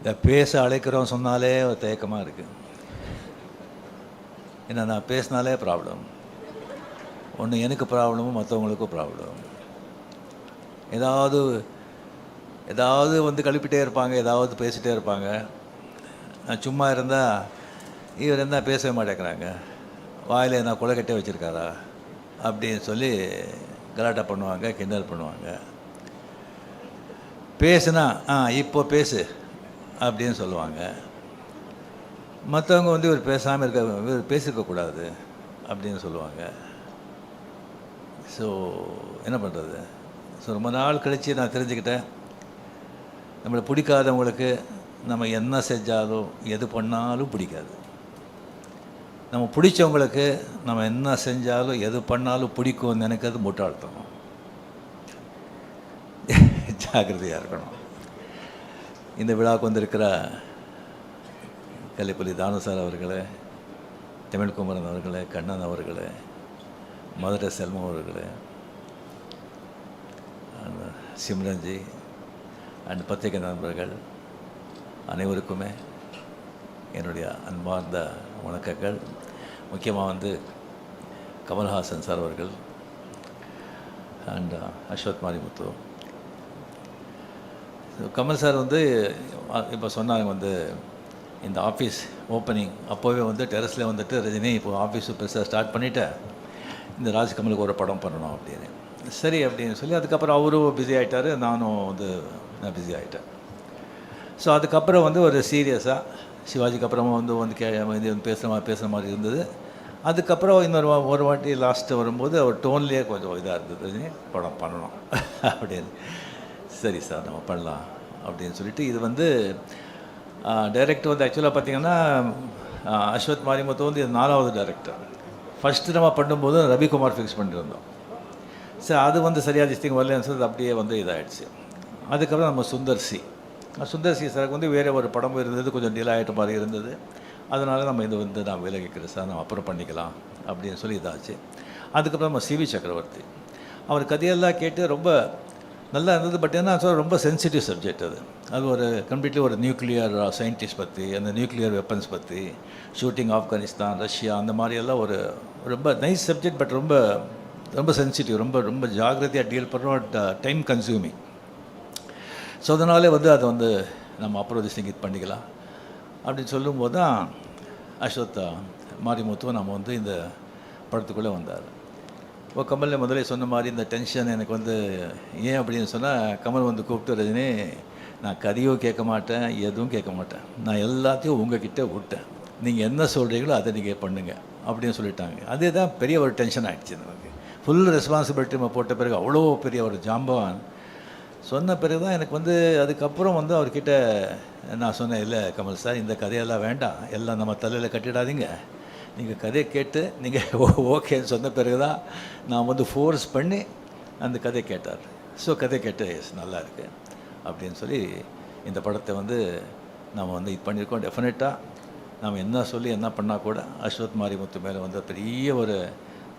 இந்த பேச அழைக்கிறோம் சொன்னாலே ஒரு தயக்கமாக இருக்குது. ஏன்னா நான் பேசினாலே ப்ராப்ளம். ஒன்று எனக்கு ப்ராப்ளமும் மற்றவங்களுக்கும் ப்ராப்ளம். ஏதாவது வந்து கழுப்பிட்டே இருப்பாங்க, ஏதாவது பேசிகிட்டே இருப்பாங்க. நான் சும்மா இருந்தால் இவர் இருந்தால் பேசவே மாட்டேங்கிறாங்க, வாயில் என்ன கொலைக்கட்டே வச்சுருக்காரா அப்படின்னு சொல்லி கலாட்டா பண்ணுவாங்க, கிண்டல் பண்ணுவாங்க. பேசுனா இப்போ பேசு அப்படின்னு சொல்லுவாங்க. மற்றவங்க வந்து இவர் பேசாமல் இவர் பேசியிருக்கக்கூடாது அப்படின்னு சொல்லுவாங்க. ஸோ என்ன பண்ணுறது? ஸோ ரொம்ப நாள் கழித்து நான் தெரிஞ்சுக்கிட்டேன், நம்மளை பிடிக்காதவங்களுக்கு நம்ம என்ன செஞ்சாலும் எது பண்ணாலும் பிடிக்காது. நம்ம பிடிச்சவங்களுக்கு நம்ம என்ன செஞ்சாலும் எது பண்ணாலும் பிடிக்கும்னு நினைக்கிறது முட்டாள்தனம். ஜாக்கிரதையாக இருக்கணும். இந்த விழாவுக்கு வந்திருக்கிற கல்லிப்பள்ளி தானு சார் அவர்களே, தமிழ்குமரன் அவர்களே, கண்ணன் அவர்களே, மதுரை செல்வம் அவர்களே, சிம்ரன்ஜி அண்ட் பத்திரிகை நண்பர்கள் அனைவருக்குமே என்னுடைய அன்பார்ந்த வணக்கங்கள். முக்கியமாக வந்து கமல்ஹாசன் சார் அவர்கள் அண்ட் அஸ்வத் மாரிமுத்து. கமல் சார் வந்து இப்போ சொன்னாங்க வந்து இந்த ஆஃபீஸ் ஓப்பனிங் அப்போவே வந்து டெரஸில் வந்துட்டு ரஜினி இப்போ ஆஃபீஸ் பெருசாக ஸ்டார்ட் பண்ணிவிட்டேன், இந்த ராஜ்கமலுக்கு ஒரு படம் பண்ணணும் அப்படின்னு. சரி அப்படின்னு சொல்லி அதுக்கப்புறம் அவரும் பிஸி ஆகிட்டார், நானும் வந்து நான் பிஸி ஆகிட்டேன். ஸோ அதுக்கப்புறம் வந்து ஒரு சீரியஸாக சிவாஜிக்கு அப்புறமா வந்து பேசுகிற மாதிரி இருந்தது. அதுக்கப்புறம் ஒரு வாட்டி லாஸ்ட்டு வரும்போது அவர் டோன்லேயே கொஞ்சம் இதாக இருந்தது, படம் பண்ணணும் அப்படின்னு. சரி சார் நம்ம பண்ணலாம் அப்படின்னு சொல்லிட்டு இது வந்து டைரக்டர் வந்து ஆக்சுவலாக பார்த்திங்கன்னா அஸ்வத் மாரிமுத்து வந்து இது 4வது டைரக்டர். ஃபஸ்ட்டு நம்ம பண்ணும்போது ரவிக்குமார் ஃபிக்ஸ் பண்ணியிருந்தோம். சரி அது வந்து சரியாக டிஸ்டிங் வரலன்னு சொல்லி அப்படியே வந்து இதாகிடுச்சு. அதுக்கப்புறம் நம்ம சுந்தர்சி சாருக்கு வந்து வேறு ஒரு படம் இருந்தது, கொஞ்சம் டிலே ஆகிட்ட மாதிரி இருந்தது. அதனால் நம்ம இது வந்து நான் விலகிக்கிறேன் சார், நம்ம அப்புறம் பண்ணிக்கலாம் அப்படின்னு சொல்லி இதாச்சு. அதுக்கப்புறம் நம்ம சிவி சக்கரவர்த்தி அவர் கதையெல்லாம் கேட்டு ரொம்ப நல்லா இருந்தது. பட் என்ன சொல்ல ரொம்ப சென்சிட்டிவ் சப்ஜெக்ட் அது ஒரு கம்ப்ளீட்லி ஒரு நியூக்ளியர் சயின்டிஸ்ட் பற்றி, அந்த நியூக்ளியர் வெப்பன்ஸ் பற்றி, ஷூட்டிங் ஆப்கானிஸ்தான், ரஷ்யா, அந்த மாதிரியெல்லாம் ஒரு ரொம்ப நைஸ் சப்ஜெக்ட். பட் ரொம்ப ரொம்ப சென்சிட்டிவ், ரொம்ப ரொம்ப ஜாகிரதையாக டீல் பண்ணுறோம், டைம் கன்சியூமிங். ஸோ அதனாலே வந்து அதை வந்து நம்ம அப்புறம் இது பண்ணிக்கலாம் அப்படின்னு சொல்லும்போது தான் அஸ்வத் மாரிமுத்து நம்ம வந்து இந்த படத்துக்குள்ளே வந்தார். இப்போ கமலில் முதலே சொன்ன மாதிரி இந்த டென்ஷன் எனக்கு வந்து ஏன் அப்படின்னு சொன்னால், கமல் வந்து கூப்பிட்டு ரஜினி நான் கதையும் கேட்க மாட்டேன், எதுவும் கேட்க மாட்டேன், நான் எல்லாத்தையும் உங்ககிட்ட விட்டேன், நீங்கள் என்ன சொல்கிறீங்களோ அதை நீங்கள் பண்ணுங்கள் அப்படின்னு சொல்லிட்டாங்க. அதே தான் பெரிய ஒரு டென்ஷன் ஆகிடுச்சு நமக்கு. ஃபுல் ரெஸ்பான்சிபிலிட்டி நம்ம போட்ட பிறகு அவ்வளோ பெரிய ஒரு ஜாம்பவான் சொன்ன பிறகு தான் எனக்கு வந்து அதுக்கப்புறம் வந்து அவர்கிட்ட நான் சொன்னேன், இல்லை கமல் சார் இந்த கதையெல்லாம் வேண்டாம், எல்லாம் நம்ம தலையில் கட்டிடாதீங்க, நீங்கள் கதையை கேட்டு நீங்கள் ஓகேன்னு சொன்ன பிறகு தான் நான் வந்து ஃபோர்ஸ் பண்ணி அந்த கதை கேட்டார். ஸோ கதை கேட்டு நல்லா இருக்குது அப்படின்னு சொல்லி இந்த படத்தை வந்து நம்ம வந்து இது பண்ணியிருக்கோம். டெஃபினட்டாக நம்ம என்ன சொல்லி என்ன பண்ணால் கூட அஸ்வத் மாரிமுத்து மேலே வந்து பெரிய ஒரு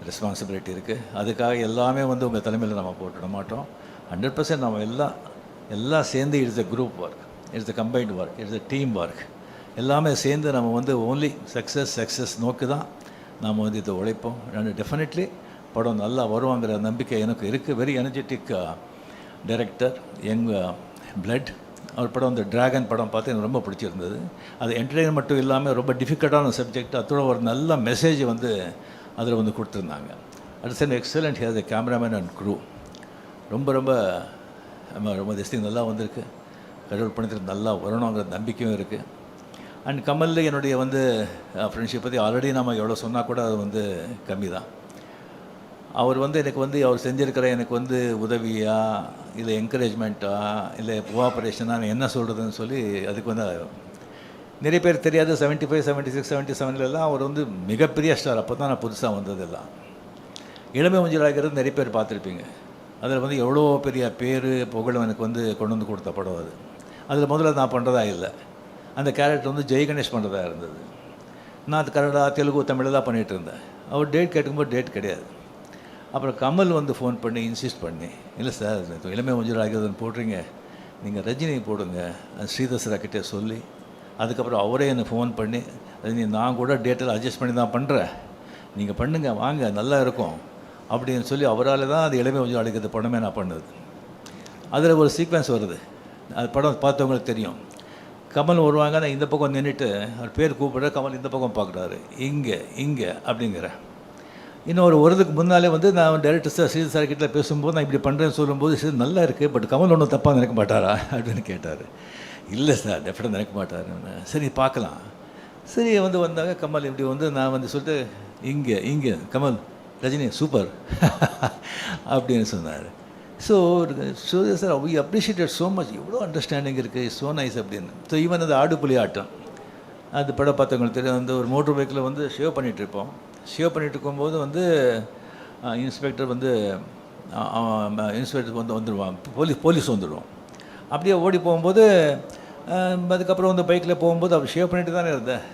ரெஸ்பான்சிபிலிட்டி இருக்குது. அதுக்காக எல்லாமே வந்து உங்கள் தலைமையில் நம்ம போட்டுட மாட்டோம். 100% நம்ம எல்லாம் சேர்ந்து it's a group work, it's a combined work, it's a team work. எல்லாமே சேர்ந்து நம்ம வந்து ஓன்லி சக்ஸஸ் நோக்கி தான் நாம் வந்து இதை உழைப்போம். டெஃபினெட்லி படம் நல்லா வருவாங்கிற நம்பிக்கை எனக்கு இருக்குது. Very energetic director, young blood. அவர் படம் அந்த டிராகன் படம் பார்த்து எனக்கு ரொம்ப பிடிச்சிருந்தது. அது என்டர்டெயின்மெண்ட் மட்டும் இல்லாமல் ரொம்ப டிஃபிகல்ட்டான சப்ஜெக்ட், அதோட ஒரு நல்ல மெசேஜ் வந்து அதில் வந்து கொடுத்துருந்தாங்க. At same excellent has a cameraman and crew. ரொம்ப ரொம்ப ரொம்ப திஸ்டிங் நல்லா வந்திருக்கு. கடவுள் பணத்தில் நல்லா வரணுங்கிற நம்பிக்கையும் இருக்குது. அண்ட் கமலில் என்னுடைய வந்து ஃப்ரெண்ட்ஷிப் பற்றி ஆல்ரெடி நம்ம எவ்வளோ சொன்னால் கூட அது வந்து கம்மி தான். அவர் வந்து எனக்கு வந்து அவர் செஞ்சுருக்கிற எனக்கு வந்து உதவியா இல்லை என்கரேஜ்மெண்ட்டாக இல்லை கோஆப்ரேஷனாக என்ன சொல்கிறதுன்னு சொல்லி அதுக்கு வந்து நிறைய பேர் தெரியாது. 75, 76, 77 அவர் வந்து மிகப்பெரிய ஸ்டார். அப்போ தான் நான் புதுசாக வந்ததெல்லாம். இளமை மஞ்சளாகிறது நிறைய பேர் பார்த்துருப்பீங்க. அதில் வந்து எவ்வளோ பெரிய பேர் புகழும் எனக்கு வந்து கொண்டு வந்து கொடுத்த படம் அது. அதில் முதல்ல நான் பண்ணுறதா இல்லை, அந்த கேரக்டர் வந்து ஜெய் கணேஷ் பண்ணுறதா இருந்தது. நான் அது கன்னடா, தெலுங்கு, தமிழில் தான் பண்ணிகிட்டு இருந்தேன். அவர் டேட் கேட்கும்போது டேட் கிடையாது. அப்புறம் கமல் வந்து ஃபோன் பண்ணி இன்சிஸ்ட் பண்ணி, இல்லை சார் இளமை மஞ்சள் ஆகிறதுன்னு போடுறீங்க, நீங்கள் ரஜினி போடுங்க, ஸ்ரீதர் சார்கிட்டே சொல்லி, அதுக்கப்புறம் அவரே என்னை ஃபோன் பண்ணி, ரஜினி நான் கூட டேட்டெல்லாம் அட்ஜஸ்ட் பண்ணி தான் பண்ணுறேன், நீங்கள் பண்ணுங்கள் வாங்க நல்லா இருக்கும் அப்படின்னு சொல்லி அவரால் தான் அது இளமை கொஞ்சம் அழைக்கிறது படமே நான் பண்ணது. அதில் ஒரு சீக்வன்ஸ் வருது, அது படம் பார்த்தவங்களுக்கு தெரியும். கமல் வருவாங்க, நான் இந்த பக்கம் நின்றுட்டு அவர் பேர் கூப்பிட்ற, கமல் இந்த பக்கம் பார்க்குறாரு, இங்கே அப்படிங்கிற. இன்னும் ஒரு வருதுக்கு முன்னாலே வந்து நான் டைரக்டர் சார் ஸ்ரீதர் சார் கிட்ட பேசும்போது நான் இப்படி பண்ணுறேன்னு சொல்லும்போது, சரி நல்லா இருக்குது, பட் கமல் ஒன்றும் தப்பாக நினைக்க மாட்டாரா அப்படின்னு கேட்டார். இல்லை சார் டெஃபினட்டாக நினைக்க மாட்டார். சரி பார்க்கலாம். சரி வந்தாங்க கமல் இப்படி நான் சொல்லிட்டு இங்கே கமல் ரஜினி சூப்பர் அப்படின்னு சொன்னார். So sir we appreciated so much, எவ்வளோ அண்டர்ஸ்டாண்டிங் இருக்குது, ஸோ நைஸ் அப்படின்னு. ஸோ ஈவன் அந்த ஆடுபுலி ஆட்டம், அது படம் பார்த்தவங்களுக்கு தெரியும். ஒரு மோட்டர் பைக்கில் ஷேவ் பண்ணிகிட்ருப்போம். ஷேவ் பண்ணிகிட்டு இருக்கும்போது இன்ஸ்பெக்டர் இன்ஸ்பெக்டர் வந்துடுவான், போலீஸ் வந்துடுவோம். அப்படியே ஓடி போகும்போது அதுக்கப்புறம் பைக்கில் போகும்போது அவர் ஷேவ் பண்ணிட்டு தானே இருந்தேன்.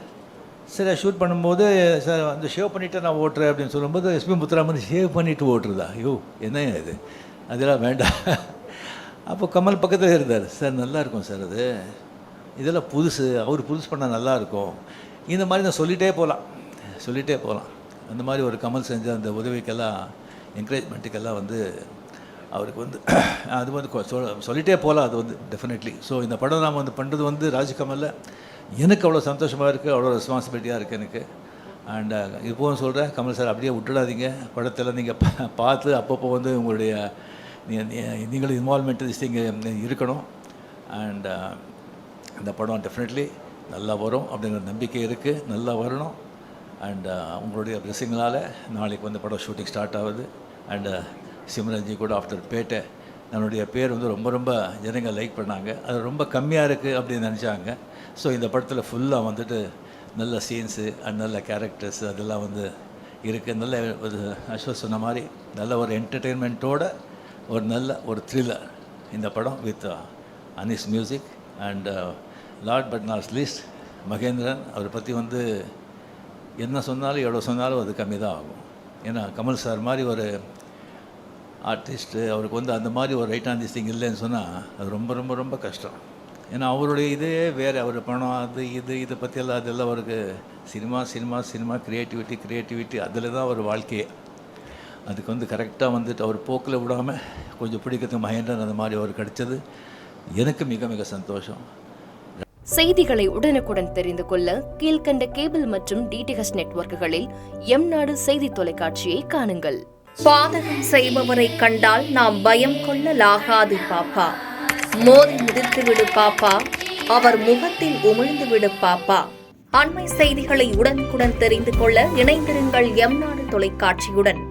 சரி ஷூட் பண்ணும்போது சார் ஷேவ் பண்ணிவிட்டு நான் ஓட்டுறேன் அப்படின்னு சொல்லும்போது எஸ்பி முத்துராமன் ஷேவ் பண்ணிவிட்டு ஓட்டுறதா, ஐயோ என்ன இது, அதெல்லாம் வேண்டாம். அப்போ கமல் பக்கத்தில் இருந்தார். சார் நல்லாயிருக்கும் சார், இதெல்லாம் புதுசு, அவர் புதுசு பண்ணால் நல்லாயிருக்கும். இந்த மாதிரி நான் சொல்லிகிட்டே போகலாம். அந்த மாதிரி ஒரு கமல் செஞ்ச அந்த உதவிக்கெல்லாம் என்கரேஜ்மெண்ட்டுக்கெல்லாம் அவருக்கு அது சொல்லிகிட்டே போகலாம். அது டெஃபினெட்லி. ஸோ இந்த படம் நாம் பண்ணுறது ராஜ்கமலில் எனக்கு அவ்வளோ சந்தோஷமாக இருக்குது, அவ்வளோ ரெஸ்பான்சிபிலிட்டியாக இருக்குது எனக்கு. அண்ட் இப்போவும் சொல்கிறேன், கமல் சார் அப்படியே விட்டுடாதீங்க, படத்தில் நீங்கள் பார்த்து அப்பப்போ உங்களுடைய நீங்களும் இன்வால்மெண்ட் இங்கே இருக்கணும். அண்ட் இந்த படம் டெஃபினெட்லி நல்லா வரும் அப்படிங்கிற நம்பிக்கை இருக்குது, நல்லா வரணும். அண்ட் உங்களுடைய பிளெஸிங்களால் நாளைக்கு படம் ஷூட்டிங் ஸ்டார்ட் ஆகுது. அண்டு சிம்ரன்ஜி கூட ஆஃப்டர் பேட்டை என்னுடைய பேர் ரொம்ப ரொம்ப ஜனங்க லைக் பண்ணாங்க. அது ரொம்ப கம்மியாக இருக்குது அப்படின்னு நினச்சாங்க. ஸோ இந்த படத்தில் ஃபுல்லாக நல்ல சீன்ஸு அண்ட் நல்ல கேரக்டர்ஸ் அதெல்லாம் இருக்குது. நல்ல ஒரு அஸ்வத் சொன்ன மாதிரி நல்ல ஒரு என்டர்டெயின்மெண்ட்டோட ஒரு த்ரில்லர் இந்த படம் with Anees music. And last but not least Mahendran, அவரை பற்றி என்ன சொன்னாலும் எவ்வளோ சொன்னாலும் அது கம்மி தான் ஆகும். ஏன்னா கமல் சார் மாதிரி ஒரு ஆர்டிஸ்ட்டு அவருக்கு அந்த மாதிரி ஒரு ரைட் ஆன் திஸ் திங் இல்லைன்னு சொன்னால் அது ரொம்ப ரொம்ப ரொம்ப கஷ்டம். ஏன்னா அவருடைய இதே வேறு, அவர் பணம் அது இதை பற்றியெல்லாம் அதெல்லாம் அவருக்கு சினிமா க்ரியேட்டிவிட்டி அதில் தான் ஒரு வாழ்க்கையே. அதுக்கு கரெக்டாக அவர் போக்கில் விடாமல் கொஞ்சம் பிடிக்கிறதுக்கு மகேந்திரன் அந்த மாதிரி அவர் கிடைச்சது எனக்கு மிக மிக சந்தோஷம். செய்திகளை உடனுக்குடன் தெரிந்து கொள்ள கீழ்கண்ட கேபிள் மற்றும் டிடிஹெச் நெட்வொர்க்குகளில் எம்நாடு செய்தி தொலைக்காட்சியை காணுங்கள். பாதகம் செய்பவரை கண்டால் நாம் பயம் கொள்ளலாகாது பாப்பா, மோதி மிதித்து விடு பாப்பா, அவர் முகத்தில் உமிழ்ந்து விடு பாப்பா. அண்மை செய்திகளை உடனுக்குடன் தெரிந்து கொள்ள இணைந்திருங்கள் எம்நாடு தொலைக்காட்சியுடன்.